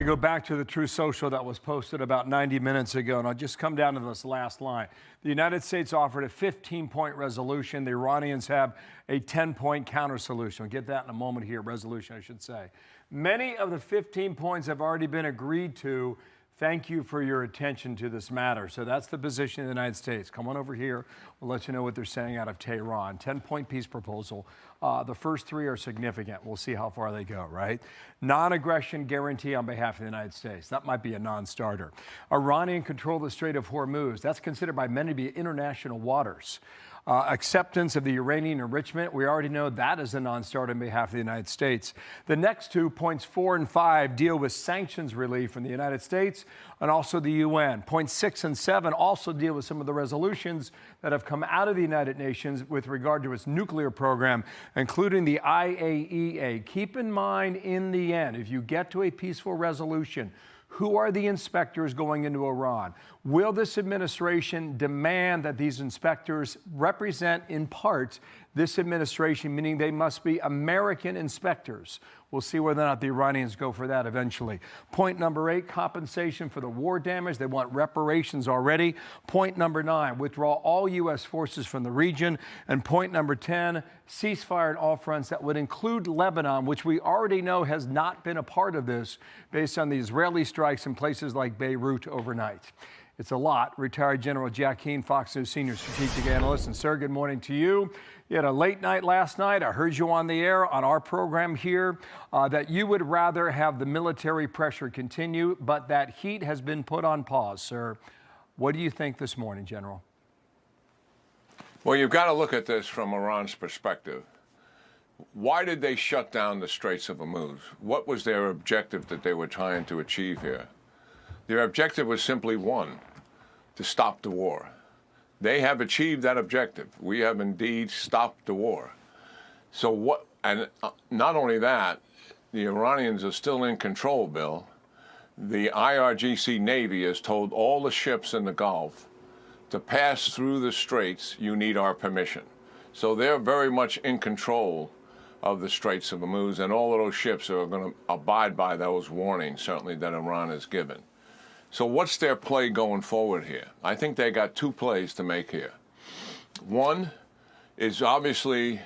Go back to the True Social that was posted about 90 minutes ago, and I'll just come down to this last line. The United States offered a 15-point resolution. The Iranians have a 10-point counter solution. We'll get that in a moment here, resolution, I should say. Many of the 15 points have already been agreed to. Thank you for your attention to this matter. So that's the position of the United States. Come on over here. We'll let you know what they're saying out of Tehran. 10-point peace proposal. The first three are significant. We'll see how far they go, right? Non-aggression guarantee on behalf of the United States. That might be a non-starter. Iranian control of the Strait of Hormuz. That's considered by many to be international waters. Acceptance of the uranium enrichment. We already know that is a non-starter on behalf of the United States. The next 2 points, 4 and 5, deal with sanctions relief from the United States and also the UN. Points 6 and 7 also deal with some of the resolutions that have come out of the United Nations with regard to its nuclear program, including the IAEA. Keep in mind, in the end, if you get to a peaceful resolution, who are the inspectors going into Iran? Will this administration demand that these inspectors represent, in part, this administration, meaning they must be American inspectors? We'll see whether or not the Iranians go for that eventually. Point number 8, compensation for the war damage. They want reparations already. Point number 9, withdraw all U.S. forces from the region. And point number 10, ceasefire on all fronts. That would include Lebanon, which we already know has not been a part of this based on the Israeli strikes in places like Beirut overnight. It's a lot. Retired General Jack Keane, Fox News senior strategic analyst. And, sir, good morning to you. You had a late night last night. I heard you on the air on our program here that you would rather have the military pressure continue, but that heat has been put on pause, sir. What do you think this morning, General? Well, you've got to look at this from Iran's perspective. Why did they shut down the Straits of Hormuz? What was their objective that they were trying to achieve here? Their objective was simply one, to stop the war. They have achieved that objective. We have indeed stopped the war. So what, and not only that, the Iranians are still in control, Bill. The IRGC Navy has told all the ships in the Gulf to pass through the straits, you need our permission. So they're very much in control of the Straits of Hormuz, and all of those ships are going to abide by those warnings, certainly, that Iran has given. So what's their play going forward here? I think they got 2 plays to make here. One is obviously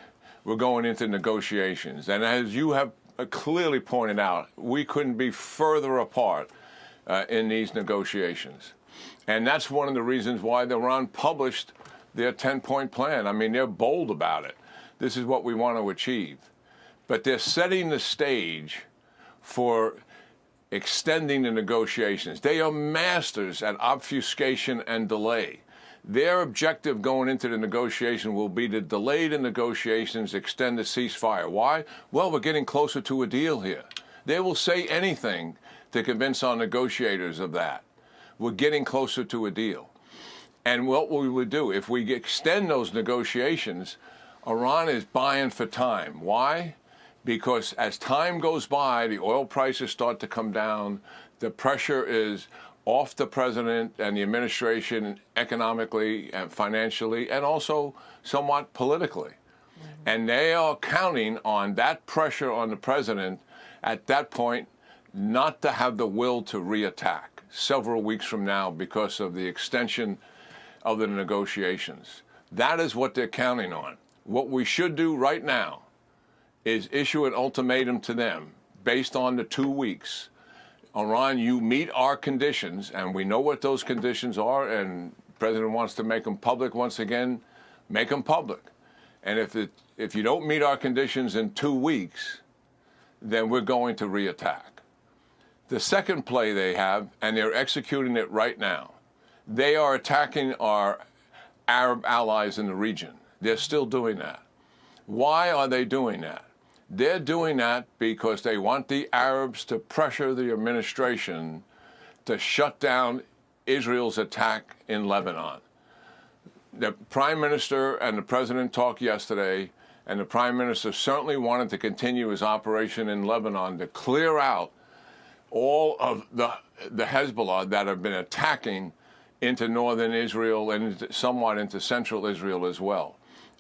we're going into negotiations. And as you have clearly pointed out, we couldn't be further apart in these negotiations. And that's one of the reasons why Iran published their 10-point plan. I mean, they're bold about it. This is what we want to achieve. But they're setting the stage for extending the negotiations. They are masters at obfuscation and delay. Their objective going into the negotiation will be to delay the negotiations, extend the ceasefire. Why? Well, we're getting closer to a deal here. They will say anything to convince our negotiators of that. We're getting closer to a deal. And what we would do, if we extend those negotiations, Iran is buying for time. Why? Because as time goes by, the oil prices start to come down, the pressure is off the president and the administration economically and financially and also somewhat politically. And they are counting on that pressure on the president at that point not to have the will to reattack several weeks from now because of the extension of the negotiations. That is what they're counting on. What we should do right now is issue an ultimatum to them based on the 2 weeks. Iran, you meet our conditions, and we know what those conditions are, and the president wants to make them public once again, make them public. And if you don't meet our conditions in 2 weeks, then we're going to reattack. The second play they have, and they're executing it right now, they are attacking our Arab allies in the region. They're still doing that. Why are they doing that? They're doing that because they want the Arabs to pressure the administration to shut down Israel's attack in Lebanon. The Prime Minister and the President talked yesterday, and the Prime Minister certainly wanted to continue his operation in Lebanon to clear out all of the Hezbollah that have been attacking into northern Israel and somewhat into central Israel as well.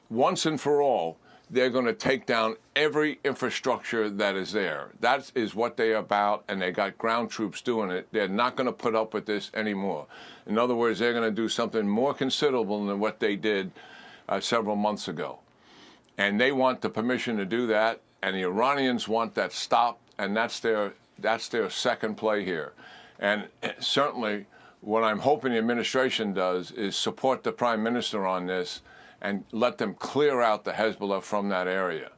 Once and for all, they're going to take down every infrastructure that is there. That is what they're about, and they got ground troops doing it. They're not going to put up with this anymore. In other words, they're going to do something more considerable than what they did several months ago. And they want the permission to do that, and the Iranians want that stopped, and that's their second play here. And certainly what I'm hoping the administration does is support the prime minister on this and let them clear out the Hezbollah from that area.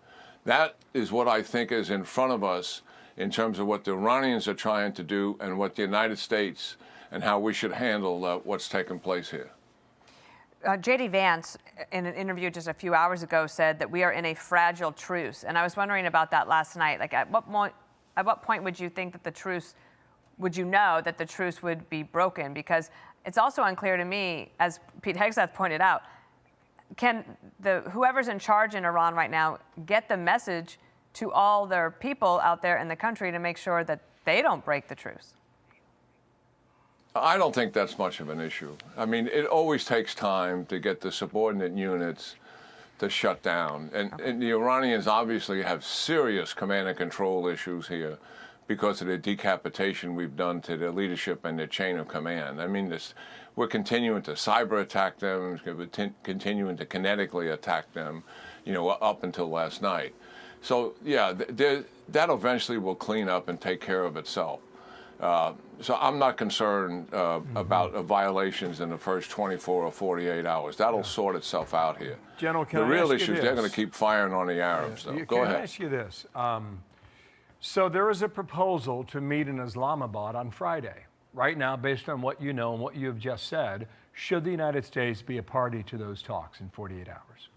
That is what I think is in front of us in terms of what the Iranians are trying to do and what the United States and how we should handle what's taking place here. J.D. Vance, in an interview just a few hours ago, said that we are in a fragile truce. And I was wondering about that last night. Like, at what point would you think that the truce, would you know that the truce would be broken? Because it's also unclear to me, as Pete Hegseth pointed out, can whoever's in charge in Iran right now get the message to all their people out there in the country to make sure that they don't break the truce? I don't think that's much of an issue. I mean, it always takes time to get the subordinate units to shut down. And the Iranians obviously have serious command and control issues here because of the decapitation we've done to their leadership and their chain of command. I mean, we're continuing to cyber attack them, we're continuing to kinetically attack them, up until last night. So, yeah, that eventually will clean up and take care of itself. So I'm not concerned about violations in the first 24 or 48 hours. That'll sort itself out here. General, the real issue is they're going to keep firing on the Arabs, though. Go ahead. Can I ask you this? So there is a proposal to meet in Islamabad on Friday. Right now, based on what you know and what you have just said, should the United States be a party to those talks in 48 hours?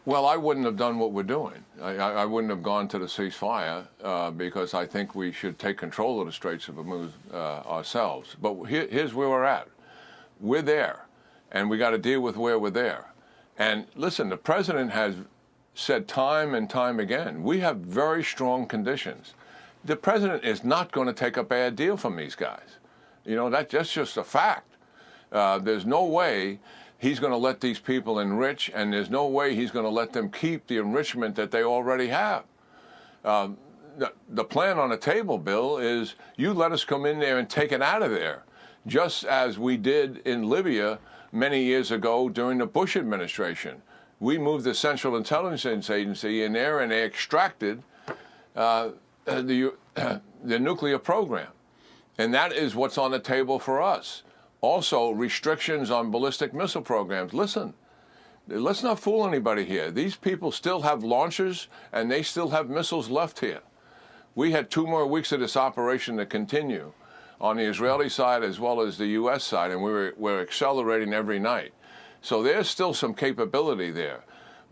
Well, I wouldn't have done what we're doing. I wouldn't have gone to the ceasefire because I think we should take control of the Straits of Hormuz ourselves. But here's where we're at. We're there, and we got to deal with where we're there. And listen, the president has said time and time again, we have very strong conditions. The president is not going to take a bad deal from these guys. That's just a fact. There's no way he's going to let these people enrich, and there's no way he's going to let them keep the enrichment that they already have. The plan on the table, Bill, is you let us come in there and take it out of there, just as we did in Libya many years ago during the Bush administration. We moved the Central Intelligence Agency in there, and they extracted the nuclear program. And that is what's on the table for us. Also, restrictions on ballistic missile programs. Listen, let's not fool anybody here. These people still have launchers, and they still have missiles left here. We had 2 more weeks of this operation to continue on the Israeli side as well as the U.S. side, and we're accelerating every night. So there's still some capability there.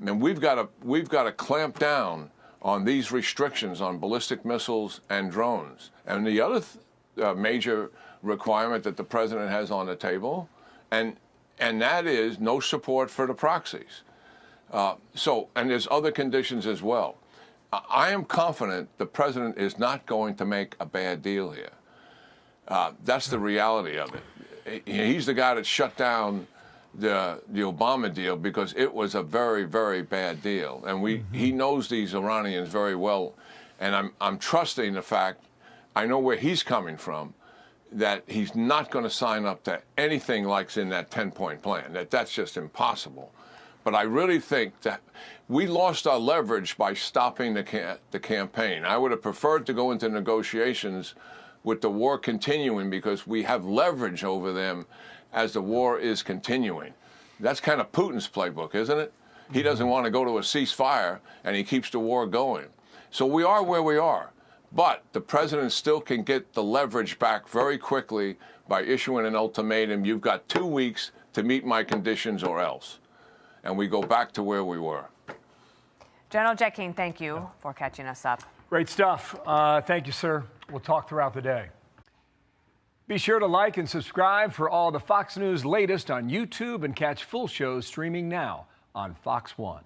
And we've got to clamp down on these restrictions on ballistic missiles and drones. And the other major requirement that the president has on the table, and that is no support for the proxies. And there's other conditions as well. I am confident the president is not going to make a bad deal here. That's the reality of it. He's the guy that shut down the Obama deal because it was a very, very bad deal. And he knows these Iranians very well. And I'm trusting the fact, I know where he's coming from, that he's not going to sign up to anything like in that 10-point plan. That's just impossible. But I really think that we lost our leverage by stopping the campaign. I would have preferred to go into negotiations with the war continuing because we have leverage over them as the war is continuing. That's kind of Putin's playbook, isn't it? He doesn't want to go to a ceasefire, and he keeps the war going. So we are where we are. But the president still can get the leverage back very quickly by issuing an ultimatum. You've got 2 weeks to meet my conditions or else. And we go back to where we were. General Keane, thank you for catching us up. Great stuff. Thank you, sir. We'll talk throughout the day. Be sure to like and subscribe for all the Fox News latest on YouTube and catch full shows streaming now on Fox One.